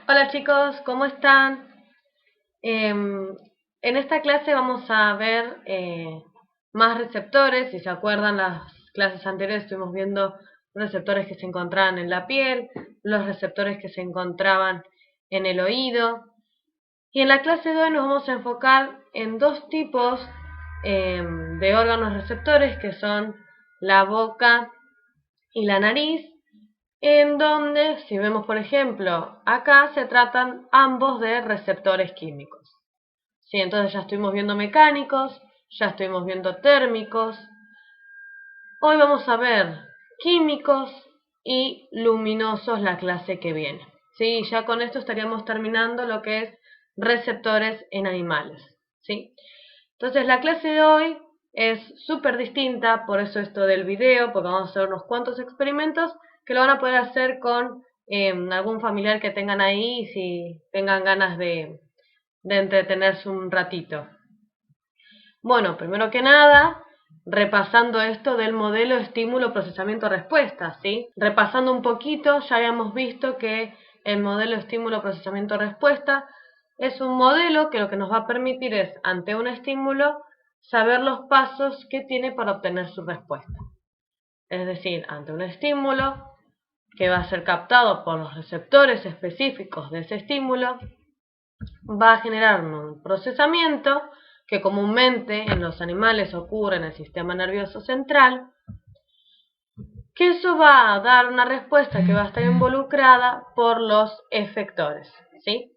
Hola chicos, ¿cómo están? En esta clase vamos a ver más receptores. Si se acuerdan, las clases anteriores estuvimos viendo receptores que se encontraban en la piel, los receptores que se encontraban en el oído. Y en la clase de hoy nos vamos a enfocar en dos tipos de órganos receptores, que son la boca y la nariz, en donde, si vemos por ejemplo, acá se tratan ambos de receptores químicos. ¿Sí? Entonces ya estuvimos viendo mecánicos, ya estuvimos viendo térmicos. Hoy vamos a ver químicos y luminosos la clase que viene. ¿Sí? Ya con esto estaríamos terminando lo que es receptores en animales. ¿Sí? Entonces la clase de hoy es súper distinta, por eso esto del video, porque vamos a hacer unos cuantos experimentos que lo van a poder hacer con algún familiar que tengan ahí, y si tengan ganas de entretenerse un ratito. Bueno, primero que nada, repasando esto del modelo estímulo-procesamiento-respuesta, ¿sí? Repasando un poquito, ya habíamos visto que el modelo estímulo-procesamiento-respuesta es un modelo que lo que nos va a permitir es, ante un estímulo, saber los pasos que tiene para obtener su respuesta. Es decir, ante un estímulo que va a ser captado por los receptores específicos de ese estímulo, va a generar un procesamiento que comúnmente en los animales ocurre en el sistema nervioso central, que eso va a dar una respuesta que va a estar involucrada por los efectores, ¿sí?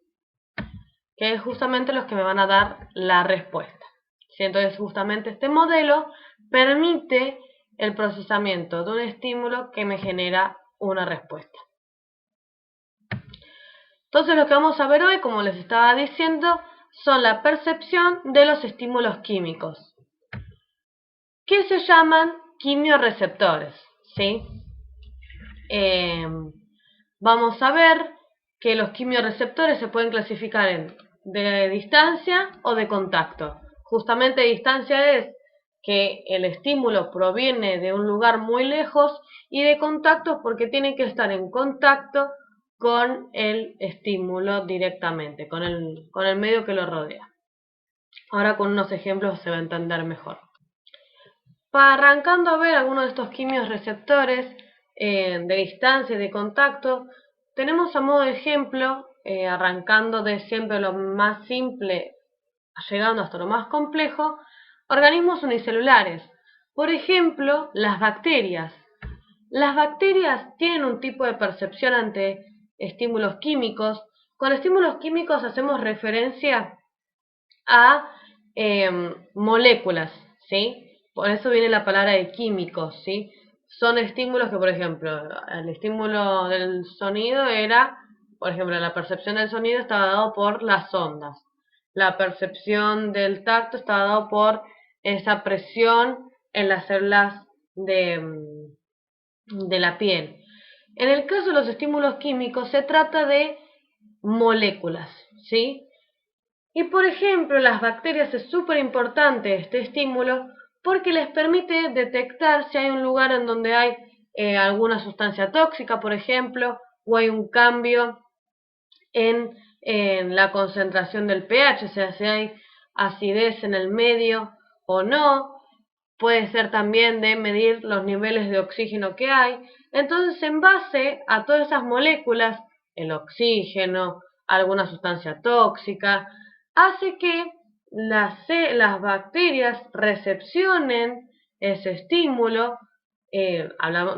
Que es justamente los que me van a dar la respuesta. ¿Sí? Entonces justamente este modelo permite el procesamiento de un estímulo que me genera una respuesta. Entonces lo que vamos a ver hoy, como les estaba diciendo, son la percepción de los estímulos químicos, que se llaman quimioreceptores, ¿sí? Vamos a ver que los quimioreceptores se pueden clasificar en de distancia o de contacto. Justamente distancia es que el estímulo proviene de un lugar muy lejos, y de contacto porque tiene que estar en contacto con el estímulo directamente, con el medio que lo rodea. Ahora con unos ejemplos se va a entender mejor. Para arrancando a ver algunos de estos quimios receptores de distancia y de contacto, tenemos a modo de ejemplo, arrancando de siempre lo más simple, llegando hasta lo más complejo, organismos unicelulares. Por ejemplo, las bacterias. Las bacterias tienen un tipo de percepción ante estímulos químicos. Con estímulos químicos hacemos referencia a moléculas, ¿sí? Por eso viene la palabra de químicos, ¿sí? Son estímulos que, por ejemplo, el estímulo del sonido era, por ejemplo, la percepción del sonido estaba dado por las ondas. La percepción del tacto estaba dado por esa presión en las células de la piel. En el caso de los estímulos químicos se trata de moléculas, ¿sí? Y por ejemplo, las bacterias es súper importante este estímulo porque les permite detectar si hay un lugar en donde hay alguna sustancia tóxica, por ejemplo, o hay un cambio en la concentración del pH, o sea, si hay acidez en el medio o no. Puede ser también de medir los niveles de oxígeno que hay. Entonces, en base a todas esas moléculas, el oxígeno, alguna sustancia tóxica, hace que las bacterias recepcionen ese estímulo.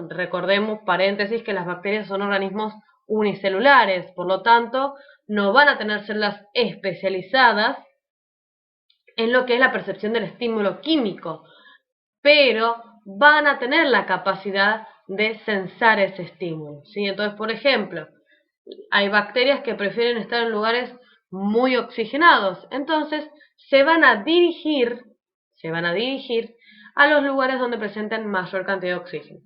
Recordemos, paréntesis, que las bacterias son organismos unicelulares, por lo tanto, no van a tener células especializadas en lo que es la percepción del estímulo químico, pero van a tener la capacidad de sensar ese estímulo, ¿sí? Entonces, por ejemplo, hay bacterias que prefieren estar en lugares muy oxigenados, entonces se van a dirigir a los lugares donde presenten mayor cantidad de oxígeno.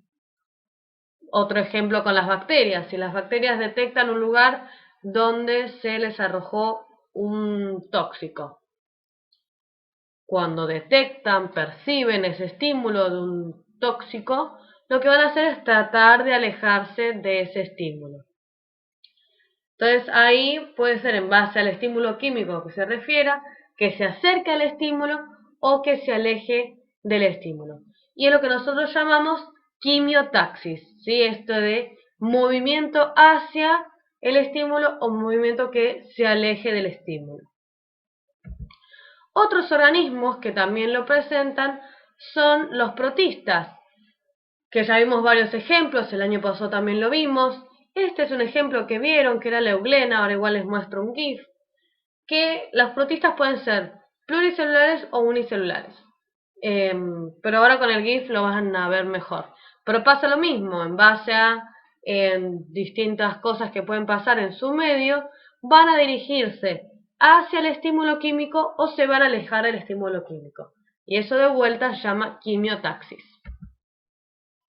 Otro ejemplo con las bacterias: si las bacterias detectan un lugar donde se les arrojó un tóxico, cuando detectan, perciben ese estímulo de un tóxico, lo que van a hacer es tratar de alejarse de ese estímulo. Entonces ahí puede ser en base al estímulo químico que se refiera, que se acerque al estímulo o que se aleje del estímulo. Y es lo que nosotros llamamos quimiotaxis, ¿sí? Esto de movimiento hacia el estímulo o movimiento que se aleje del estímulo. Otros organismos que también lo presentan son los protistas, que ya vimos varios ejemplos, el año pasado también lo vimos. Este es un ejemplo que vieron, que era la euglena, ahora igual les muestro un GIF, que los protistas pueden ser pluricelulares o unicelulares. Pero ahora con el GIF lo van a ver mejor. Pero pasa lo mismo, en base a distintas cosas que pueden pasar en su medio, van a dirigirse hacia el estímulo químico o se van a alejar del estímulo químico. Y eso de vuelta se llama quimiotaxis.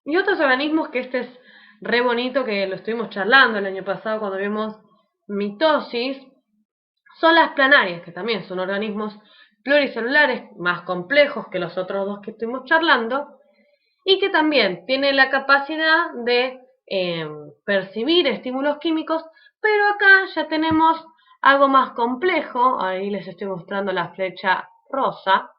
Y otros organismos, que este es re bonito, que lo estuvimos charlando el año pasado cuando vimos mitosis, son las planarias, que también son organismos pluricelulares más complejos que los otros dos que estuvimos charlando, y que también tienen la capacidad de percibir estímulos químicos, pero acá ya tenemos algo más complejo. Ahí les estoy mostrando la flecha rosa.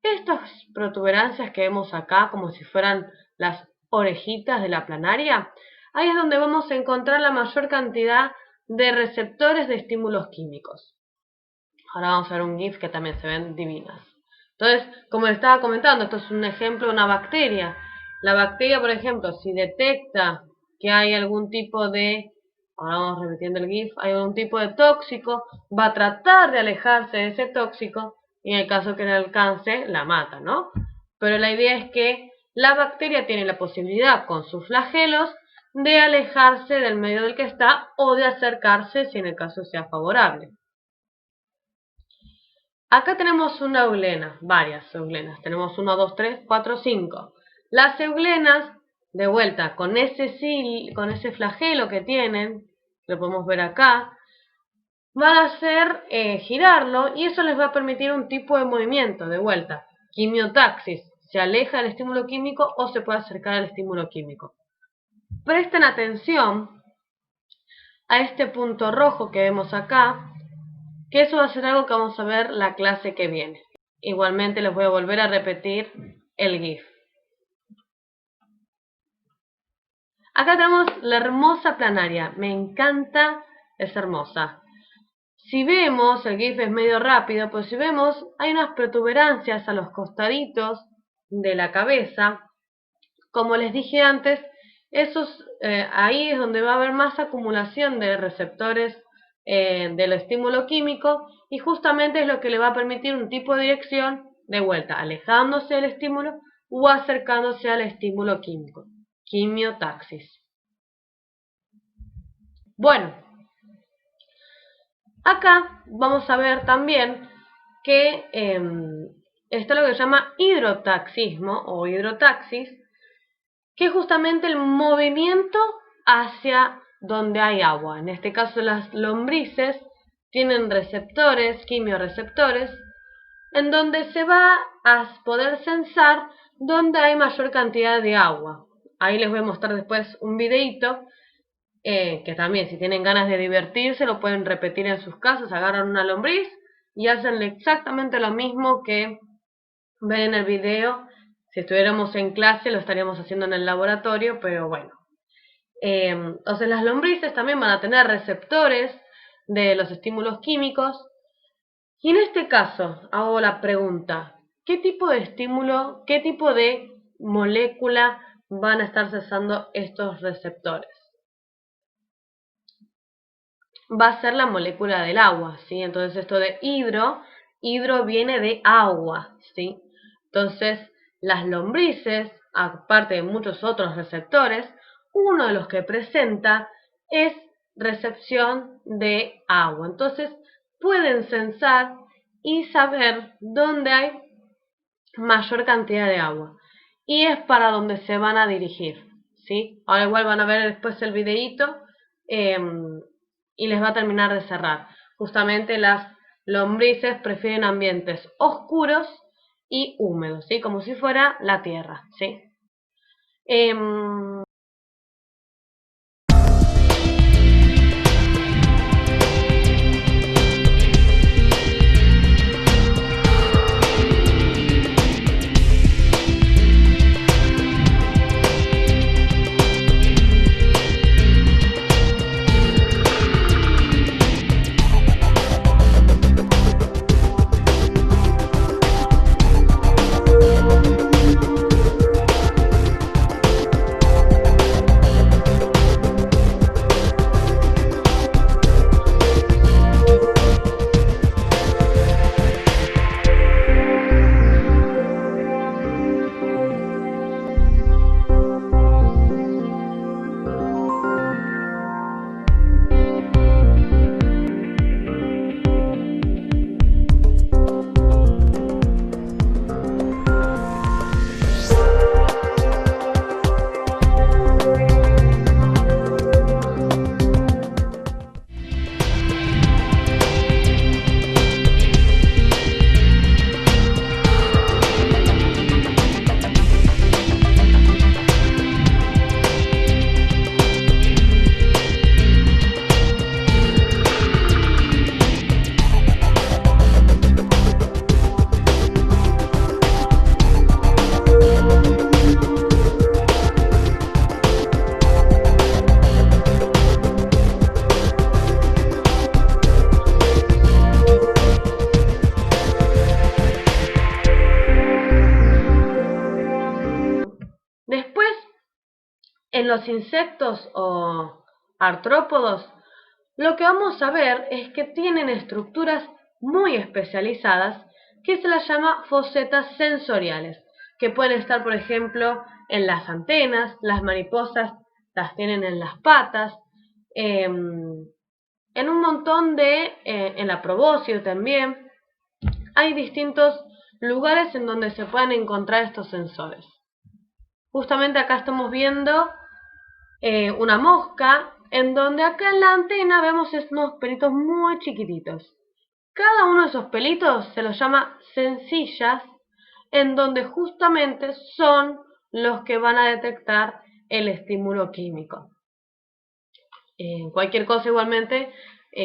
Estas protuberancias que vemos acá, como si fueran las orejitas de la planaria, ahí es donde vamos a encontrar la mayor cantidad de receptores de estímulos químicos. Ahora vamos a ver un GIF que también se ven divinas. Entonces, como les estaba comentando, esto es un ejemplo de una bacteria. La bacteria, por ejemplo, si detecta que hay algún tipo de, ahora vamos repitiendo el GIF, hay algún tipo de tóxico, va a tratar de alejarse de ese tóxico, y en el caso que no alcance, la mata, ¿no? Pero la idea es que la bacteria tiene la posibilidad, con sus flagelos, de alejarse del medio del que está o de acercarse si en el caso sea favorable. Acá tenemos una eulena, varias euglenas. Tenemos 1, 2, 3, 4, 5. Las euglenas, de vuelta, con ese flagelo que tienen, lo podemos ver acá, van a hacer girarlo y eso les va a permitir un tipo de movimiento, de vuelta. Quimiotaxis, se aleja del estímulo químico o se puede acercar al estímulo químico. Presten atención a este punto rojo que vemos acá, que eso va a ser algo que vamos a ver la clase que viene. Igualmente les voy a volver a repetir el GIF. Acá tenemos la hermosa planaria, me encanta, es hermosa. Si vemos, el GIF es medio rápido, pues si vemos, hay unas protuberancias a los costaditos de la cabeza. Como les dije antes, ahí es donde va a haber más acumulación de receptores del estímulo químico, y justamente es lo que le va a permitir un tipo de dirección de vuelta, alejándose del estímulo o acercándose al estímulo químico. Quimiotaxis. Bueno, acá vamos a ver también que está lo que se llama hidrotaxismo o hidrotaxis, que es justamente el movimiento hacia donde hay agua. En este caso las lombrices tienen receptores, quimiorreceptores, en donde se va a poder sensar donde hay mayor cantidad de agua. Ahí les voy a mostrar después un videito, que también si tienen ganas de divertirse lo pueden repetir en sus casas. Agarran una lombriz y hacen exactamente lo mismo que ven en el video. Si estuviéramos en clase lo estaríamos haciendo en el laboratorio, pero bueno. Entonces las lombrices también van a tener receptores de los estímulos químicos. Y en este caso hago la pregunta, ¿qué tipo de estímulo, qué tipo de molécula van a estar cesando estos receptores? Va a ser la molécula del agua, ¿sí? Entonces esto de hidro viene de agua, ¿sí? Entonces las lombrices, aparte de muchos otros receptores, uno de los que presenta es recepción de agua. Entonces pueden sensar y saber dónde hay mayor cantidad de agua. Y es para donde se van a dirigir, ¿sí? Ahora igual van a ver después el videíto y les va a terminar de cerrar. Justamente las lombrices prefieren ambientes oscuros y húmedos, ¿sí? Como si fuera la tierra, ¿sí? En los insectos o artrópodos, lo que vamos a ver es que tienen estructuras muy especializadas que se las llama fosetas sensoriales, que pueden estar, por ejemplo, en las antenas. Las mariposas las tienen en las patas, en un montón en la probóscide también. Hay distintos lugares en donde se pueden encontrar estos sensores. Justamente acá estamos viendo una mosca, en donde acá en la antena vemos unos pelitos muy chiquititos. Cada uno de esos pelitos se los llama sencillas, en donde justamente son los que van a detectar el estímulo químico. Cualquier cosa igualmente,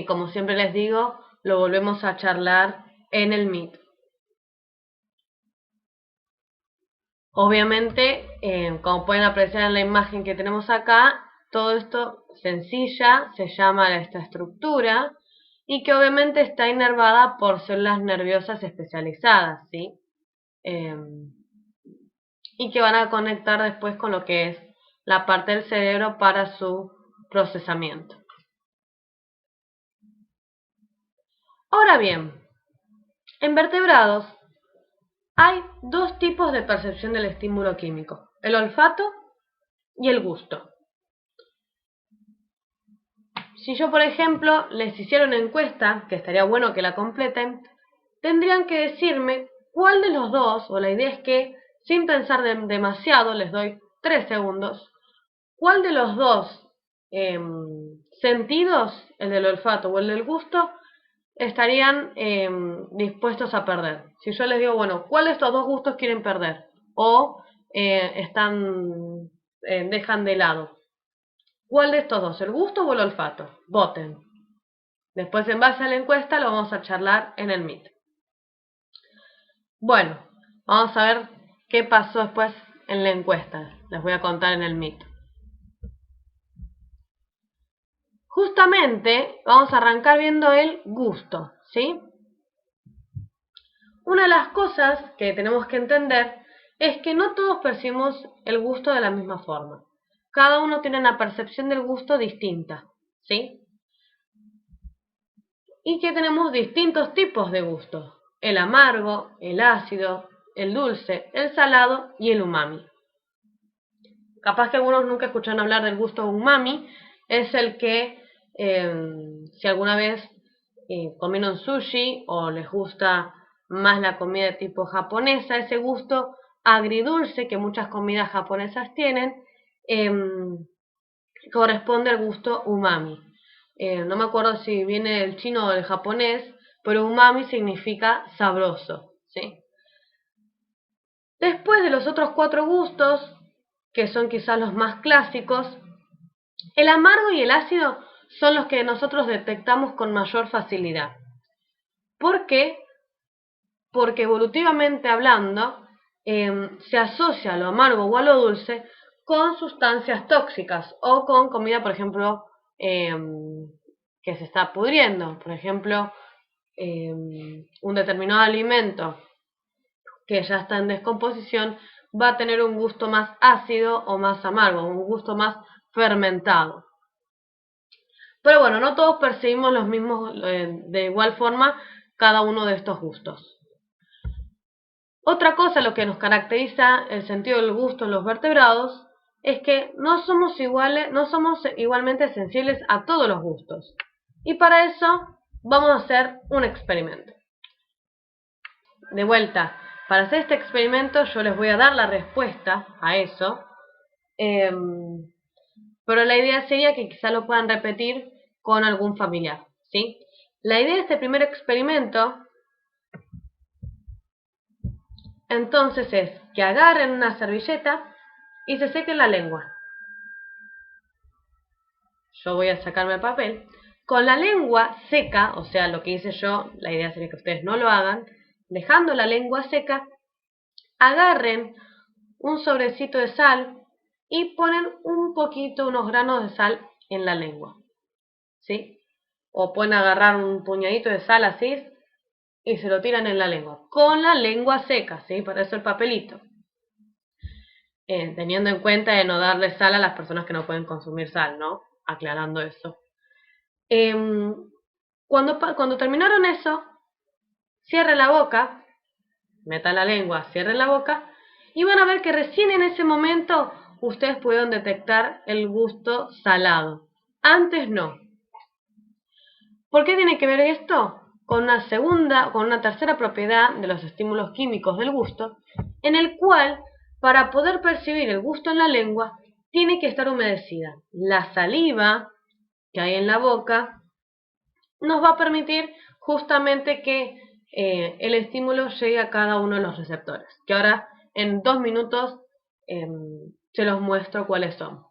como siempre les digo, lo volvemos a charlar en el Meet. Obviamente, como pueden apreciar en la imagen que tenemos acá, todo esto sencilla se llama esta estructura y que obviamente está inervada por células nerviosas especializadas, ¿sí? Y que van a conectar después con lo que es la parte del cerebro para su procesamiento. Ahora bien, en vertebrados hay dos tipos de percepción del estímulo químico: el olfato y el gusto. Si yo, por ejemplo, les hiciera una encuesta, que estaría bueno que la completen, tendrían que decirme cuál de los dos, o la idea es que, sin pensar demasiado, les doy 3 segundos, cuál de los dos sentidos, el del olfato o el del gusto, estarían dispuestos a perder. Si yo les digo, bueno, ¿cuál de estos dos gustos quieren perder? O dejan de lado. ¿Cuál de estos dos, el gusto o el olfato? Voten. Después, en base a la encuesta, lo vamos a charlar en el Meet. Bueno, vamos a ver qué pasó después en la encuesta. Les voy a contar en el Meet. Justamente vamos a arrancar viendo el gusto, ¿sí? Una de las cosas que tenemos que entender es que no todos percibimos el gusto de la misma forma. Cada uno tiene una percepción del gusto distinta, ¿sí? Y que tenemos distintos tipos de gustos: el amargo, el ácido, el dulce, el salado y el umami. Capaz que algunos nunca escucharon hablar del gusto umami. Es el que, si alguna vez comieron sushi o les gusta más la comida de tipo japonesa, ese gusto agridulce que muchas comidas japonesas tienen, corresponde al gusto umami. No me acuerdo si viene del chino o del japonés, pero umami significa sabroso, ¿sí? Después de los otros 4 gustos, que son quizás los más clásicos, el amargo y el ácido son los que nosotros detectamos con mayor facilidad. ¿Por qué? Porque evolutivamente hablando, se asocia lo amargo o a lo dulce con sustancias tóxicas o con comida, por ejemplo, que se está pudriendo. Por ejemplo, un determinado alimento que ya está en descomposición va a tener un gusto más ácido o más amargo, un gusto más fermentado. Pero bueno, no todos percibimos los mismos, de igual forma, cada uno de estos gustos. Otra cosa, lo que nos caracteriza el sentido del gusto en los vertebrados, es que no somos igualmente sensibles a todos los gustos. Y para eso vamos a hacer un experimento. De vuelta, para hacer este experimento yo les voy a dar la respuesta a eso, pero la idea sería que quizá lo puedan repetir con algún familiar, ¿sí? La idea de este primer experimento, entonces, es que agarren una servilleta y se sequen la lengua. Yo voy a sacarme el papel. Con la lengua seca, o sea, lo que hice yo, la idea sería que ustedes no lo hagan, dejando la lengua seca, agarren un sobrecito de sal y ponen un poquito, unos granos de sal en la lengua, ¿sí? O pueden agarrar un puñadito de sal así y se lo tiran en la lengua, con la lengua seca, ¿sí? Para eso el papelito. teniendo en cuenta de no darle sal a las personas que no pueden consumir sal, ¿no? Aclarando eso. Cuando terminaron eso, cierren la boca, metan la lengua, cierren la boca, y van a ver que recién en ese momento ustedes pudieron detectar el gusto salado. Antes no. ¿Por qué tiene que ver esto? Con una tercera propiedad de los estímulos químicos del gusto, en el cual, para poder percibir el gusto en la lengua, tiene que estar humedecida. La saliva que hay en la boca nos va a permitir justamente que el estímulo llegue a cada uno de los receptores, que ahora en 2 minutos se los muestro cuáles son.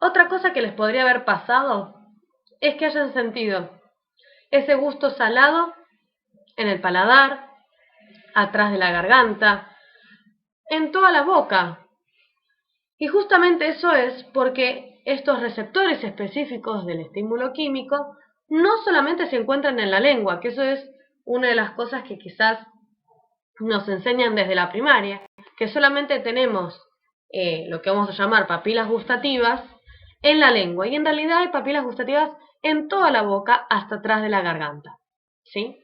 Otra cosa que les podría haber pasado es que hayan sentido ese gusto salado en el paladar, atrás de la garganta, en toda la boca. Y justamente eso es porque estos receptores específicos del estímulo químico no solamente se encuentran en la lengua, que eso es una de las cosas que quizás nos enseñan desde la primaria, que solamente tenemos lo que vamos a llamar papilas gustativas en la lengua, y en realidad hay papilas gustativas en toda la boca hasta atrás de la garganta, ¿sí?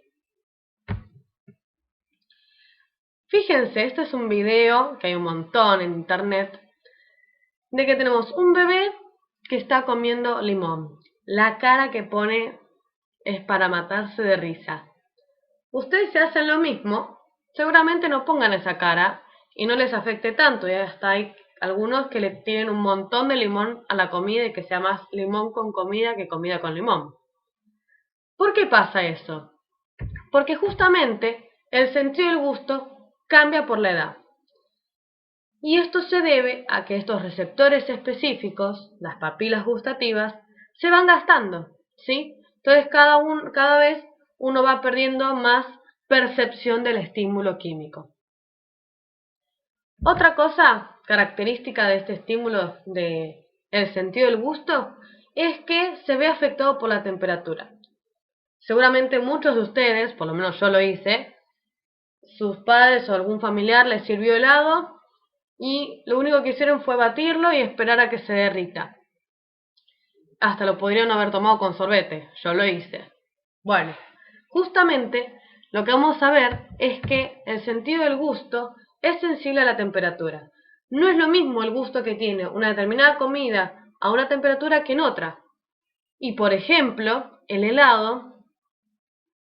Fíjense, este es un video que hay un montón en internet de que tenemos un bebé que está comiendo limón. La cara que pone es para matarse de risa. Ustedes se hacen lo mismo, seguramente no pongan esa cara y no les afecte tanto. Y hasta hay algunos que le tienen un montón de limón a la comida y que sea más limón con comida que comida con limón. ¿Por qué pasa eso? Porque justamente el sentido del gusto cambia por la edad. Y esto se debe a que estos receptores específicos, las papilas gustativas, se van gastando, ¿sí? Entonces cada vez uno va perdiendo más percepción del estímulo químico. Otra cosa característica de este estímulo del sentido del gusto es que se ve afectado por la temperatura. Seguramente muchos de ustedes, por lo menos yo lo hice, sus padres o algún familiar les sirvió helado y lo único que hicieron fue batirlo y esperar a que se derrita. Hasta lo podrían haber tomado con sorbete, yo lo hice. Bueno, justamente lo que vamos a ver es que el sentido del gusto es sensible a la temperatura. No es lo mismo el gusto que tiene una determinada comida a una temperatura que en otra. Y por ejemplo, el helado,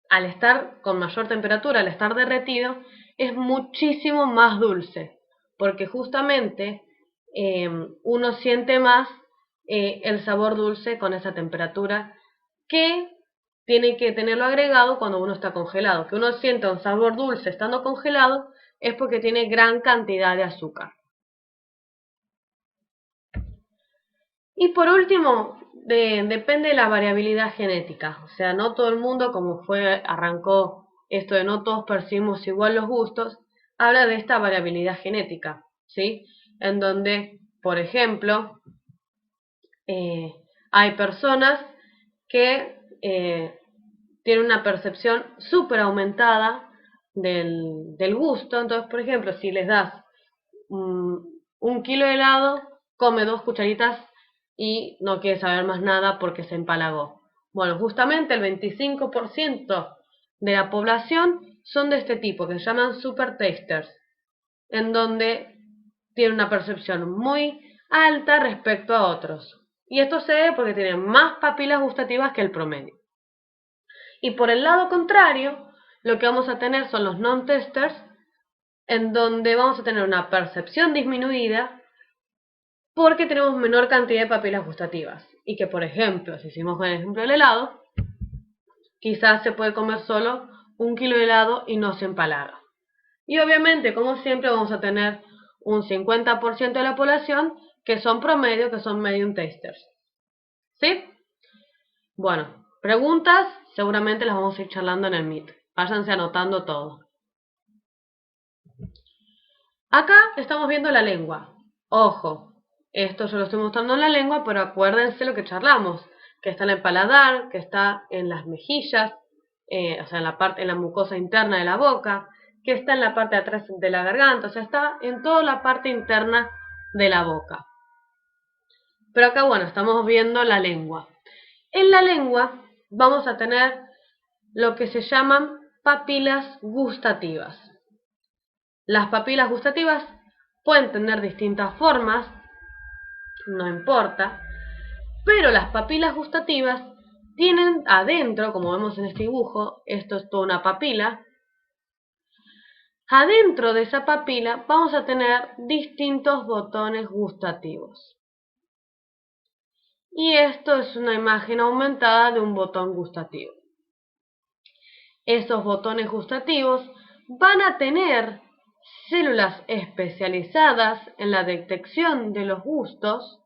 al estar con mayor temperatura, al estar derretido, es muchísimo más dulce, porque justamente uno siente más el sabor dulce con esa temperatura que tiene que tenerlo agregado cuando uno está congelado. Que uno sienta un sabor dulce estando congelado es porque tiene gran cantidad de azúcar. Y por último, depende de la variabilidad genética. O sea, no todo el mundo, como arrancó esto de no todos percibimos igual los gustos, habla de esta variabilidad genética, ¿sí? En donde, por ejemplo, hay personas que tienen una percepción súper aumentada del gusto. Entonces, por ejemplo, si les das un kilo de helado, come 2 cucharitas y no quiere saber más nada porque se empalagó. Bueno, justamente el 25% de la población son de este tipo, que se llaman super tasters, en donde tienen una percepción muy alta respecto a otros. Y esto se debe porque tienen más papilas gustativas que el promedio. Y por el lado contrario, lo que vamos a tener son los non-testers, en donde vamos a tener una percepción disminuida porque tenemos menor cantidad de papilas gustativas. Y que, por ejemplo, si hicimos con el ejemplo del helado, quizás se puede comer solo 1 kilo de helado y no se empalaga. Y obviamente, como siempre, vamos a tener un 50% de la población que son promedio, que son medium tasters. ¿Sí? Bueno, preguntas seguramente las vamos a ir charlando en el Meet. Váyanse anotando todo. Acá estamos viendo la lengua. Ojo, esto yo lo estoy mostrando en la lengua, pero acuérdense lo que charlamos, que está en el paladar, que está en las mejillas, o sea, en la mucosa interna de la boca, que está en la parte de atrás de la garganta, o sea, está en toda la parte interna de la boca. Pero acá, bueno, estamos viendo la lengua. En la lengua vamos a tener lo que se llaman papilas gustativas. Las papilas gustativas pueden tener distintas formas, no importa, pero las papilas gustativas tienen adentro, como vemos en este dibujo, esto es toda una papila. Adentro de esa papila vamos a tener distintos botones gustativos. Y esto es una imagen aumentada de un botón gustativo. Esos botones gustativos van a tener células especializadas en la detección de los gustos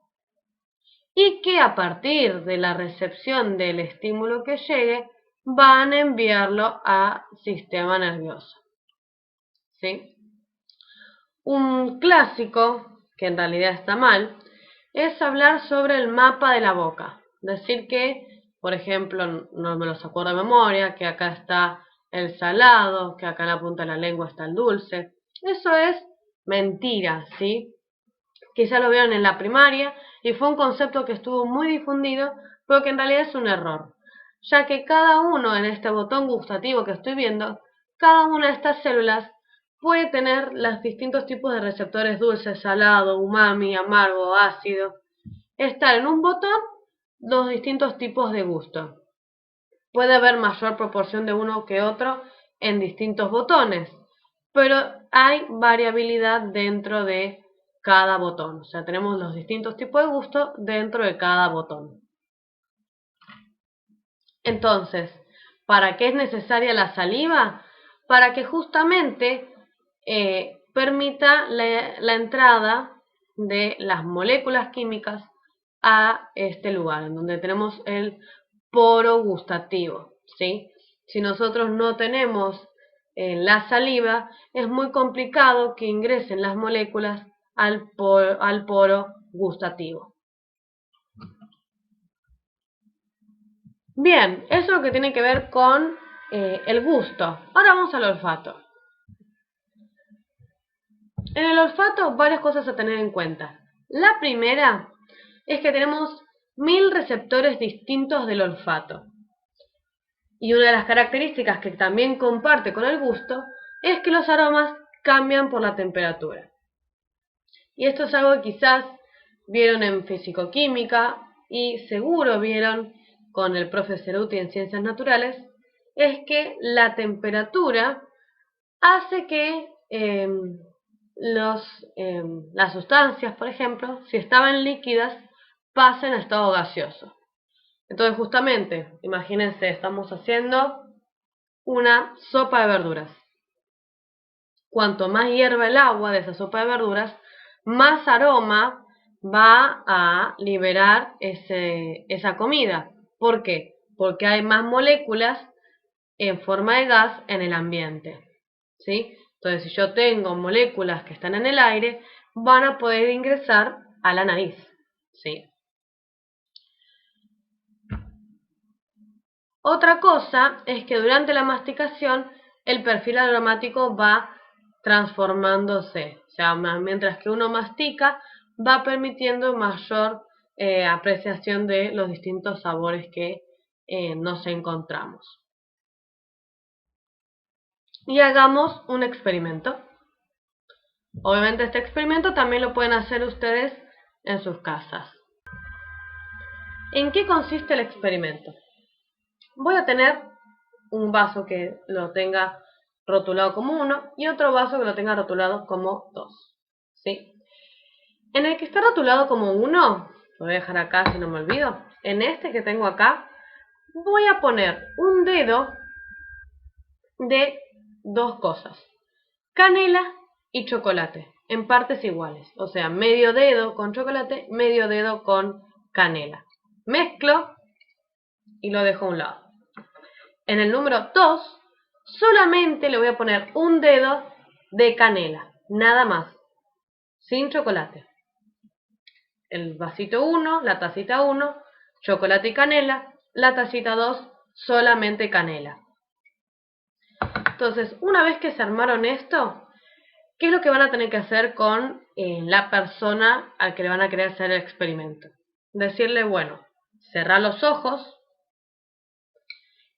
y que a partir de la recepción del estímulo que llegue van a enviarlo al sistema nervioso. ¿Sí? Un clásico, que en realidad está mal, es hablar sobre el mapa de la boca. Decir que, por ejemplo, no me los acuerdo de memoria, que acá está el salado, que acá en la punta de la lengua está el dulce. Eso es mentira, ¿sí? Quizá lo vieron en la primaria y fue un concepto que estuvo muy difundido, pero que en realidad es un error, ya que cada uno en este botón gustativo que estoy viendo, cada una de estas células puede tener los distintos tipos de receptores dulce, salado, umami, amargo, ácido. Estar en un botón los distintos tipos de gusto. Puede haber mayor proporción de uno que otro en distintos botones, pero hay variabilidad dentro de cada botón. O sea, tenemos los distintos tipos de gusto dentro de cada botón. Entonces, ¿para qué es necesaria la saliva? Para que justamente permita la entrada de las moléculas químicas a este lugar, en donde tenemos el poro gustativo, ¿sí? Si nosotros no tenemos la saliva, es muy complicado que ingresen las moléculas al poro gustativo. Bien, eso es lo que tiene que ver con el gusto. Ahora vamos al olfato. En el olfato, varias cosas a tener en cuenta. La primera es que tenemos 1000 receptores distintos del olfato. Y una de las características que también comparte con el gusto es que los aromas cambian por la temperatura. Y esto es algo que quizás vieron en fisicoquímica y seguro vieron con el profe Ceruti en Ciencias Naturales, es que la temperatura hace que las sustancias, por ejemplo, si estaban líquidas, pasen a estado gaseoso. Entonces, justamente, imagínense, estamos haciendo una sopa de verduras. Cuanto más hierva el agua de esa sopa de verduras, más aroma va a liberar esa comida. ¿Por qué? Porque hay más moléculas en forma de gas en el ambiente, ¿sí? Entonces, si yo tengo moléculas que están en el aire, van a poder ingresar a la nariz, ¿sí? Otra cosa es que durante la masticación el perfil aromático va transformándose, o sea, mientras que uno mastica, va permitiendo mayor apreciación de los distintos sabores que nos encontramos. Y hagamos un experimento. Obviamente este experimento también lo pueden hacer ustedes en sus casas. ¿En qué consiste el experimento? Voy a tener un vaso que lo tenga rotulado como 1 y otro vaso que lo tenga rotulado como 2. ¿Sí? En el que está rotulado como 1, lo voy a dejar acá si no me olvido. En este que tengo acá, voy a poner un dedo de dos cosas: canela y chocolate, en partes iguales. O sea, medio dedo con chocolate, medio dedo con canela. Mezclo y lo dejo a un lado. En el número 2, solamente le voy a poner un dedo de canela, nada más, sin chocolate. El vasito 1, la tacita 1, chocolate y canela, la tacita 2, solamente canela. Entonces, una vez que se armaron esto, ¿qué es lo que van a tener que hacer con la persona al que le van a querer hacer el experimento? Decirle, bueno, cerrá los ojos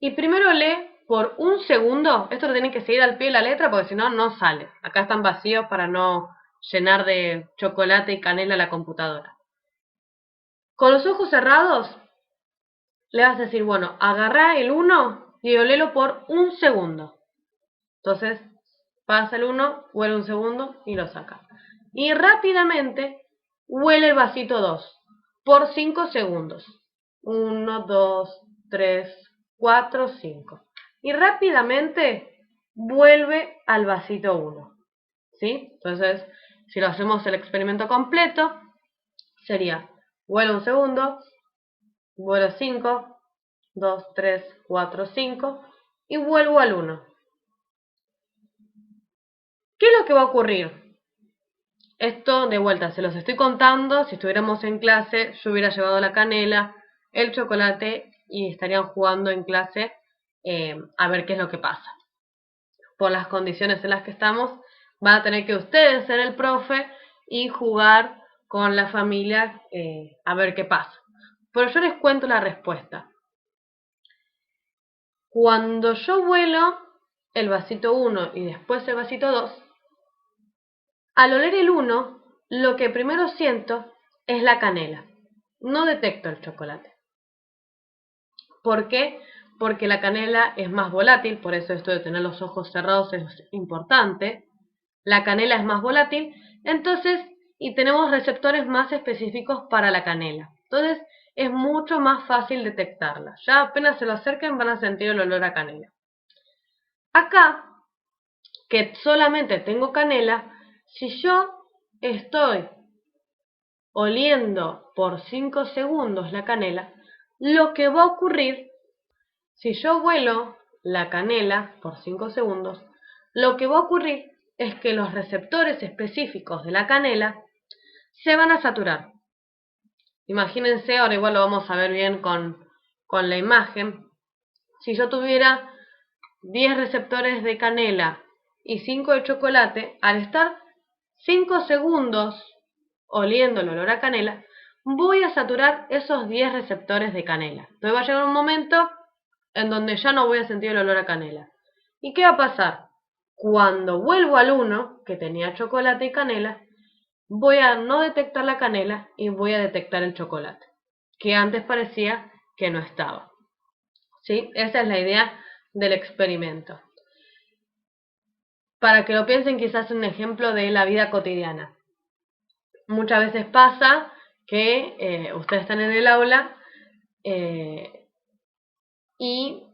y primero lee por un segundo. Esto lo tienen que seguir al pie de la letra porque si no, no sale. Acá están vacíos para no llenar de chocolate y canela la computadora. Con los ojos cerrados, le vas a decir, bueno, agarrá el 1 y olelo por un segundo. Entonces, pasa el 1, huele un segundo y lo saca. Y rápidamente huele el vasito 2 por 5 segundos. 1, 2, 3, 4, 5. Y rápidamente vuelve al vasito 1. ¿Sí? Entonces, si lo hacemos el experimento completo, sería huele un segundo, vuelo 5, 2, 3, 4, 5 y vuelvo al 1. ¿Qué es lo que va a ocurrir? Esto de vuelta, se los estoy contando, si estuviéramos en clase yo hubiera llevado la canela, el chocolate y estarían jugando en clase a ver qué es lo que pasa. Por las condiciones en las que estamos, van a tener que ustedes ser el profe y jugar con la familia a ver qué pasa. Pero yo les cuento la respuesta. Cuando yo vuelo el vasito 1 y después el vasito 2, al oler el 1, lo que primero siento es la canela. No detecto el chocolate. ¿Por qué? Porque la canela es más volátil, por eso esto de tener los ojos cerrados es importante. La canela es más volátil, entonces, y tenemos receptores más específicos para la canela. Entonces, es mucho más fácil detectarla. Ya apenas se lo acerquen van a sentir el olor a canela. Acá, que solamente tengo canela, si yo estoy oliendo por 5 segundos la canela, lo que va a ocurrir, si yo huelo la canela por 5 segundos, lo que va a ocurrir es que los receptores específicos de la canela se van a saturar. Imagínense, ahora igual lo vamos a ver bien con la imagen, si yo tuviera 10 receptores de canela y 5 de chocolate, al estar 5 segundos oliendo el olor a canela, voy a saturar esos 10 receptores de canela. Entonces va a llegar un momento en donde ya no voy a sentir el olor a canela. ¿Y qué va a pasar? Cuando vuelvo al 1, que tenía chocolate y canela, voy a no detectar la canela y voy a detectar el chocolate, que antes parecía que no estaba. ¿Sí? Esa es la idea del experimento. Para que lo piensen, quizás un ejemplo de la vida cotidiana. Muchas veces pasa que ustedes están en el aula y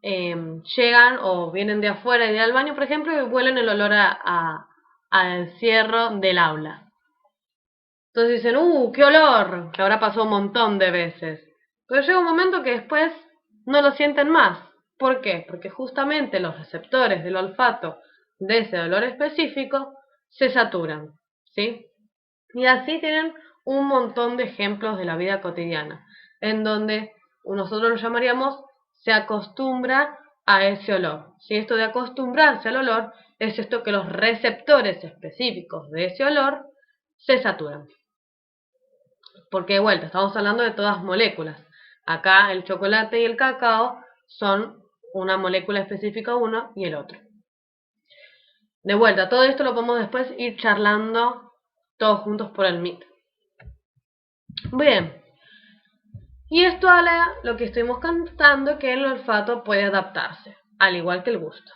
llegan o vienen de afuera y al baño, por ejemplo, y huelen el olor al encierro del aula. Entonces dicen, qué olor, que habrá pasado un montón de veces. Pero llega un momento que después no lo sienten más. ¿Por qué? Porque justamente los receptores del olfato de ese olor específico se saturan, ¿sí? Y así tienen un montón de ejemplos de la vida cotidiana, en donde nosotros lo llamaríamos se acostumbra a ese olor. Si esto de acostumbrarse al olor es esto que los receptores específicos de ese olor se saturan. Porque de vuelta, estamos hablando de todas moléculas. Acá el chocolate y el cacao son una molécula específica uno y el otro. De vuelta, todo esto lo podemos después ir charlando todos juntos por el Meet. Bien, y esto habla lo que estuvimos contando, que el olfato puede adaptarse, al igual que el gusto.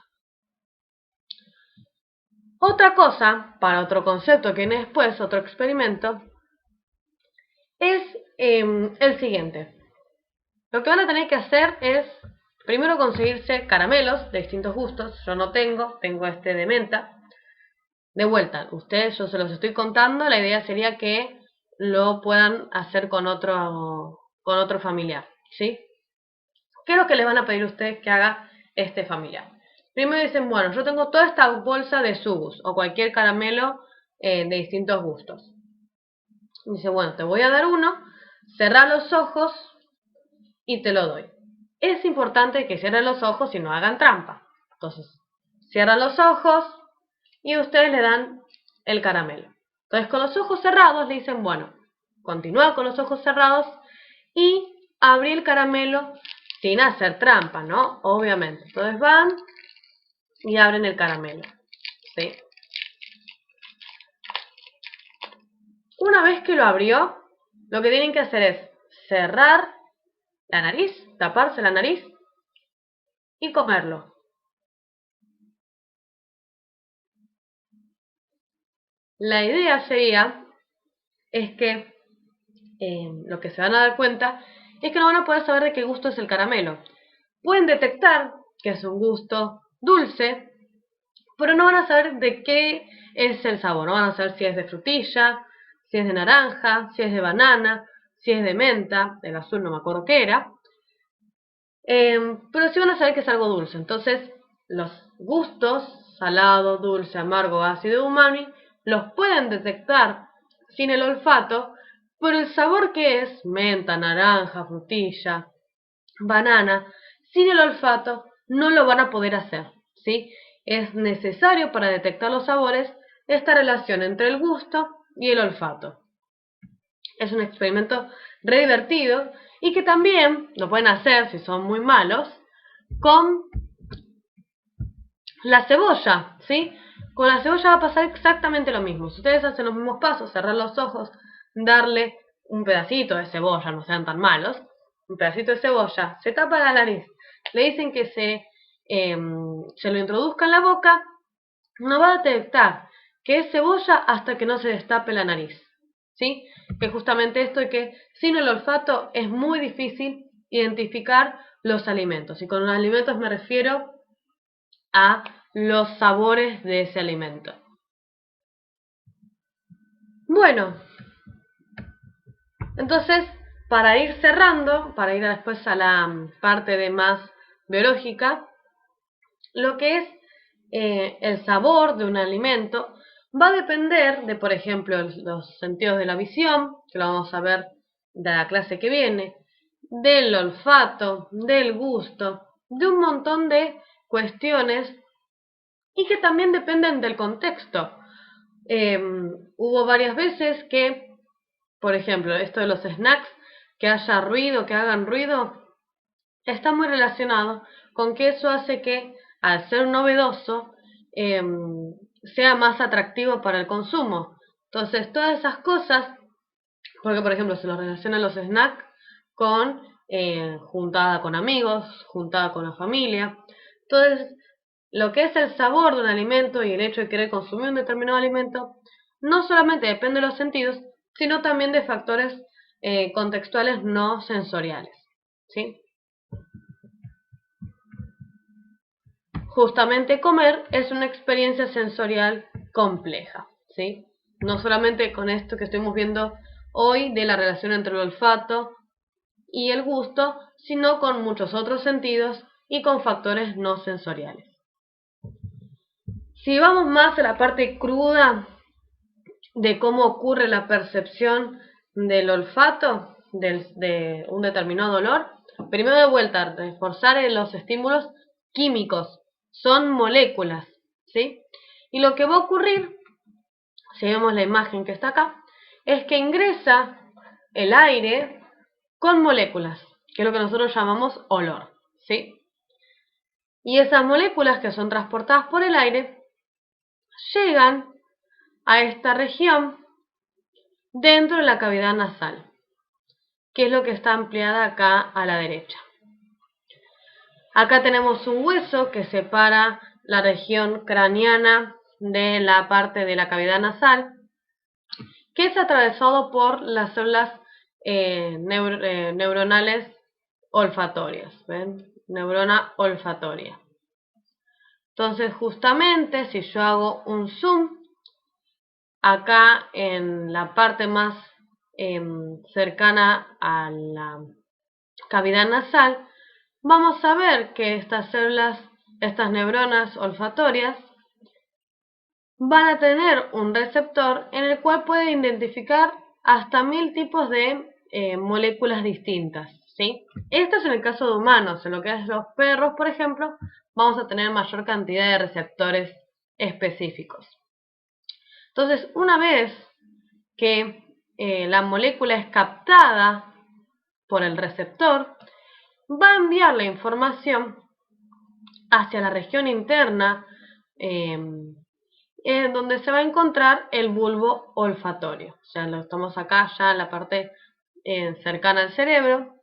Otra cosa, para otro concepto que viene después, otro experimento, es el siguiente. Lo que van a tener que hacer es, primero conseguirse caramelos de distintos gustos. Yo no tengo este de menta. De vuelta, ustedes, yo se los estoy contando, la idea sería que lo puedan hacer con otro familiar, ¿sí? ¿Qué es lo que les van a pedir a ustedes que haga este familiar? Primero dicen, bueno, yo tengo toda esta bolsa de Subus o cualquier caramelo de distintos gustos. Dice, bueno, te voy a dar uno, cerrá los ojos y te lo doy. Es importante que cierren los ojos y no hagan trampa. Entonces, cierran los ojos y ustedes le dan el caramelo. Entonces, con los ojos cerrados le dicen, bueno, continúa con los ojos cerrados y abrí el caramelo sin hacer trampa, ¿no? Obviamente. Entonces van y abren el caramelo, ¿sí? Una vez que lo abrió, lo que tienen que hacer es cerrar la nariz, taparse la nariz y comerlo. La idea sería, es que lo que se van a dar cuenta es que no van a poder saber de qué gusto es el caramelo. Pueden detectar que es un gusto dulce, pero no van a saber de qué es el sabor. No van a saber si es de frutilla, si es de naranja, si es de banana, si es de menta, el azul no me acuerdo qué era. Pero sí van a saber que es algo dulce. Entonces, los gustos, salado, dulce, amargo, ácido, umami, los pueden detectar sin el olfato, pero el sabor que es menta, naranja, frutilla, banana, sin el olfato no lo van a poder hacer, ¿sí? Es necesario para detectar los sabores esta relación entre el gusto y el olfato. Es un experimento re divertido y que también lo pueden hacer, si son muy malos, con la cebolla, ¿sí? Con la cebolla va a pasar exactamente lo mismo. Si ustedes hacen los mismos pasos, cerrar los ojos, darle un pedacito de cebolla, no sean tan malos, un pedacito de cebolla, se tapa la nariz, le dicen que se lo introduzca en la boca, no va a detectar que es cebolla hasta que no se destape la nariz, ¿sí? Que justamente esto de que sin el olfato es muy difícil identificar los alimentos. Y con los alimentos me refiero a los sabores de ese alimento. Bueno, entonces para ir cerrando, para ir después a la parte de más biológica, lo que es el sabor de un alimento va a depender de, por ejemplo, los sentidos de la visión, que lo vamos a ver de la clase que viene, del olfato, del gusto, de un montón de cuestiones y que también dependen del contexto. Hubo varias veces que, por ejemplo, esto de los snacks, que haya ruido, que hagan ruido, está muy relacionado con que eso hace que, al ser novedoso, sea más atractivo para el consumo. Entonces, todas esas cosas, porque por ejemplo se los relacionan los snacks con juntada con amigos, juntada con la familia. Entonces, lo que es el sabor de un alimento y el hecho de querer consumir un determinado alimento, no solamente depende de los sentidos, sino también de factores contextuales no sensoriales, ¿sí? Justamente comer es una experiencia sensorial compleja, ¿sí? No solamente con esto que estamos viendo hoy de la relación entre el olfato y el gusto, sino con muchos otros sentidos y con factores no sensoriales. Si vamos más a la parte cruda de cómo ocurre la percepción del olfato de un determinado olor, primero de vuelta, reforzar los estímulos químicos, son moléculas, ¿sí? Y lo que va a ocurrir, si vemos la imagen que está acá, es que ingresa el aire con moléculas, que es lo que nosotros llamamos olor, ¿sí? Y esas moléculas que son transportadas por el aire llegan a esta región dentro de la cavidad nasal, que es lo que está ampliada acá a la derecha. Acá tenemos un hueso que separa la región craneana de la parte de la cavidad nasal, que es atravesado por las células neuronales olfatorias. ¿Ven? Neurona olfatoria. Entonces, justamente, si yo hago un zoom, acá en la parte más cercana a la cavidad nasal, vamos a ver que estas células, estas neuronas olfatorias, van a tener un receptor en el cual pueden identificar hasta 1000 tipos de moléculas distintas, ¿sí? Esto es en el caso de humanos. En lo que es los perros, por ejemplo, vamos a tener mayor cantidad de receptores específicos. Entonces, una vez que la molécula es captada por el receptor, va a enviar la información hacia la región interna, donde se va a encontrar el bulbo olfatorio. Ya lo estamos acá, ya en la parte cercana al cerebro,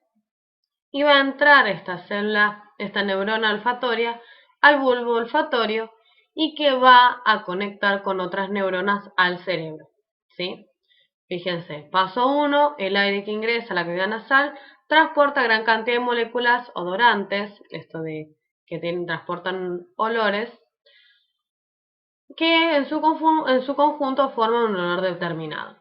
y va a entrar esta célula, esta neurona olfatoria, al bulbo olfatorio y que va a conectar con otras neuronas al cerebro, ¿sí? Fíjense, paso 1, el aire que ingresa a la cavidad nasal transporta gran cantidad de moléculas odorantes, esto de que transportan olores, que en su conjunto forman un olor determinado.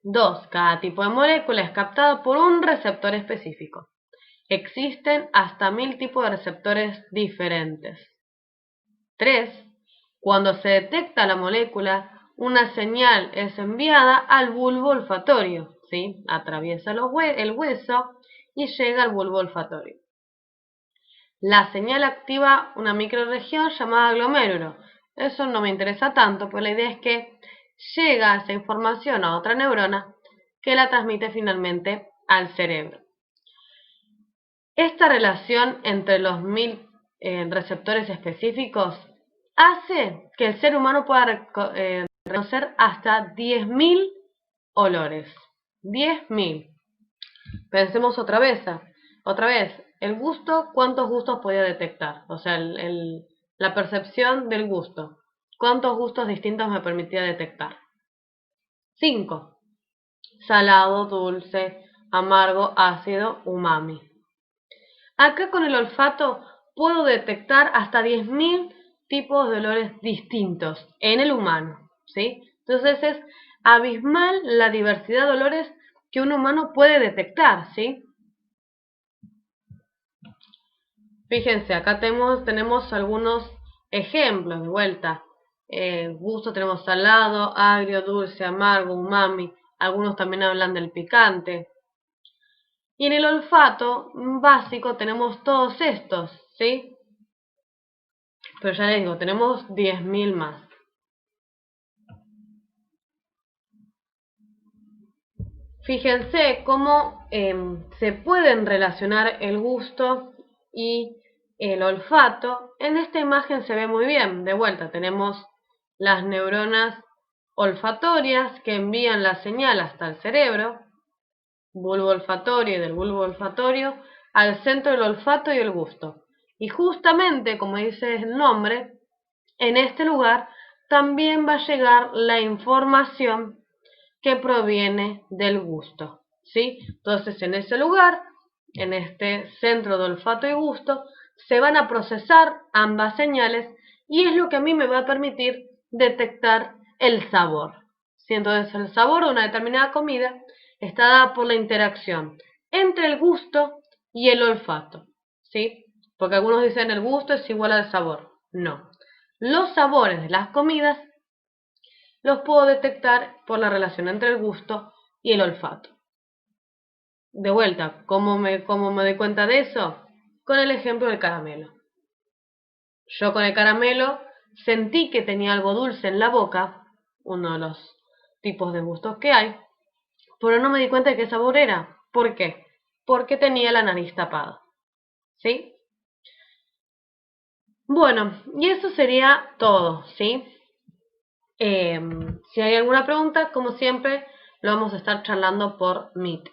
2. Cada tipo de molécula es captado por un receptor específico. Existen hasta 1000 tipos de receptores diferentes. 3. Cuando se detecta la molécula, una señal es enviada al bulbo olfatorio, ¿sí? Atraviesa el hueso y llega al bulbo olfatorio. La señal activa una microrregión llamada glomérulo. Eso no me interesa tanto, pero la idea es que llega esa información a otra neurona que la transmite finalmente al cerebro. Esta relación entre los 1000 receptores específicos hace que el ser humano pueda reconocer hasta 10.000 olores. 10.000. Pensemos otra vez, el gusto, ¿cuántos gustos podía detectar? O sea, la percepción del gusto. ¿Cuántos gustos distintos me permitía detectar? 5. Salado, dulce, amargo, ácido, umami. Acá con el olfato puedo detectar hasta 10.000 tipos de olores distintos en el humano, ¿sí? Entonces es abismal la diversidad de olores que un humano puede detectar, ¿sí? Fíjense, acá tenemos algunos ejemplos de vuelta. Gusto tenemos salado, agrio, dulce, amargo, umami. Algunos también hablan del picante. Y en el olfato básico tenemos todos estos, ¿sí? Pero ya les digo, tenemos 10.000 más. Fíjense cómo se pueden relacionar el gusto y el olfato. En esta imagen se ve muy bien. De vuelta, tenemos las neuronas olfatorias que envían la señal hasta el cerebro, bulbo olfatorio, y del bulbo olfatorio al centro del olfato y el gusto. Y justamente, como dice el nombre, en este lugar también va a llegar la información que proviene del gusto, ¿sí? Entonces, en ese lugar, en este centro de olfato y gusto, se van a procesar ambas señales y es lo que a mí me va a permitir detectar el sabor, ¿sí? Entonces, el sabor de una determinada comida está dada por la interacción entre el gusto y el olfato, ¿sí? Porque algunos dicen el gusto es igual al sabor. No. Los sabores de las comidas los puedo detectar por la relación entre el gusto y el olfato. De vuelta, ¿cómo me doy cuenta de eso? Con el ejemplo del caramelo. Yo con el caramelo sentí que tenía algo dulce en la boca, uno de los tipos de gustos que hay, pero no me di cuenta de qué sabor era. ¿Por qué? Porque tenía la nariz tapada. ¿Sí? Bueno, y eso sería todo, ¿sí? Si hay alguna pregunta, como siempre, lo vamos a estar charlando por Meet.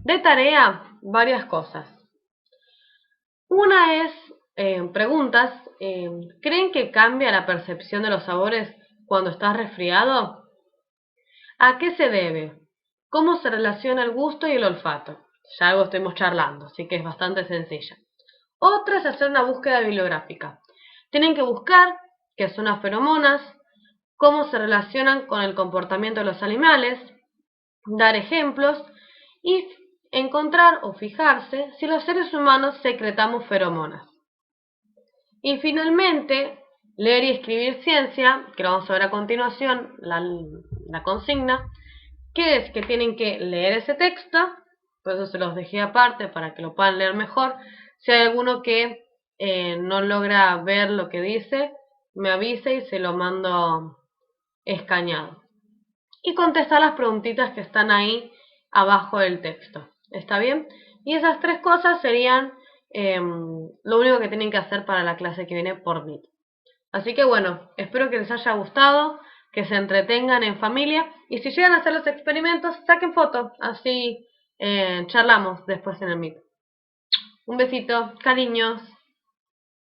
De tarea, varias cosas. Una es, preguntas, ¿creen que cambia la percepción de los sabores cuando estás resfriado? ¿A qué se debe? ¿Cómo se relaciona el gusto y el olfato? Ya algo estuvimos charlando, así que es bastante sencilla. Otra es hacer una búsqueda bibliográfica. Tienen que buscar qué son las feromonas, cómo se relacionan con el comportamiento de los animales, dar ejemplos y encontrar o fijarse si los seres humanos secretamos feromonas. Y finalmente, leer y escribir ciencia, que lo vamos a ver a continuación, la consigna, que es que tienen que leer ese texto por eso se los dejé aparte para que lo puedan leer mejor. Si hay alguno que no logra ver lo que dice, me avisa y se lo mando escaneado. Y contestar las preguntitas que están ahí abajo del texto. ¿Está bien? Y esas 3 cosas serían lo único que tienen que hacer para la clase que viene por Meet. Así que bueno, espero que les haya gustado, que se entretengan en familia y si llegan a hacer los experimentos, saquen foto, así charlamos después en el Meet. Un besito, cariños.